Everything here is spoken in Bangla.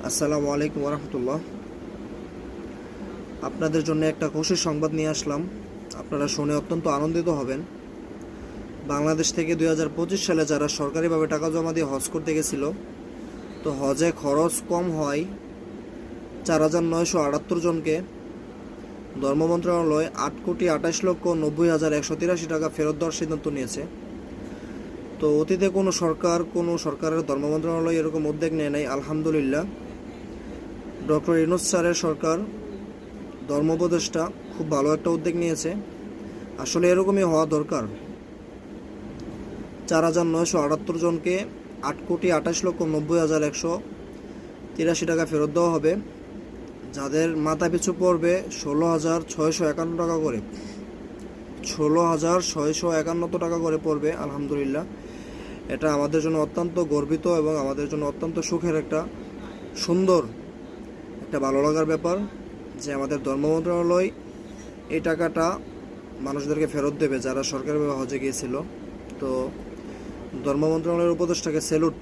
আসসালামু আলাইকুম রহমতুল্লাহ। আপনাদের জন্য একটা খুশির সংবাদ নিয়ে আসলাম। আপনারা শুনে অত্যন্ত আনন্দিত হবেন। বাংলাদেশ থেকে 2025 সালে যারা সরকারিভাবে টাকা জমা দিয়ে হজ করতে গেছিল, তো হজে খরচ কম হয় 4,978 জনকে ধর্ম মন্ত্রণালয় 8,28,90,183 টাকা ফেরত দেওয়ার সিদ্ধান্ত নিয়েছে। তো অতীতে কোনো সরকারের ধর্ম মন্ত্রণালয় এরকম উদ্যোগ নেয় নাই। আলহামদুলিল্লাহ, ডক্টর ইউনূস স্যারের সরকার, ধর্ম উপদেষ্টা খুব ভালো একটা উদ্যোগ নিয়েছে। আসলে এরকমই হওয়া দরকার। 4,978 জনকে 8,28,90,183 টাকা ফেরত দেওয়া হবে, যাদের মাথা পিছু পড়বে 16,651 টাকা করে। 16,651 টাকা করে পড়বে। আলহামদুলিল্লাহ, এটা আমাদের জন্য অত্যন্ত গর্বিত এবং আমাদের জন্য অত্যন্ত সুখের একটা সুন্দর একটা ভালো লাগার ব্যাপার যে আমাদের ধর্ম মন্ত্রণালয় এই টাকাটা মানুষদেরকে ফেরত দেবে যারা সরকারিভাবে হজে গিয়েছিল। তো ধর্ম মন্ত্রণালয়ের উপদেষ্টাকে স্যালুট।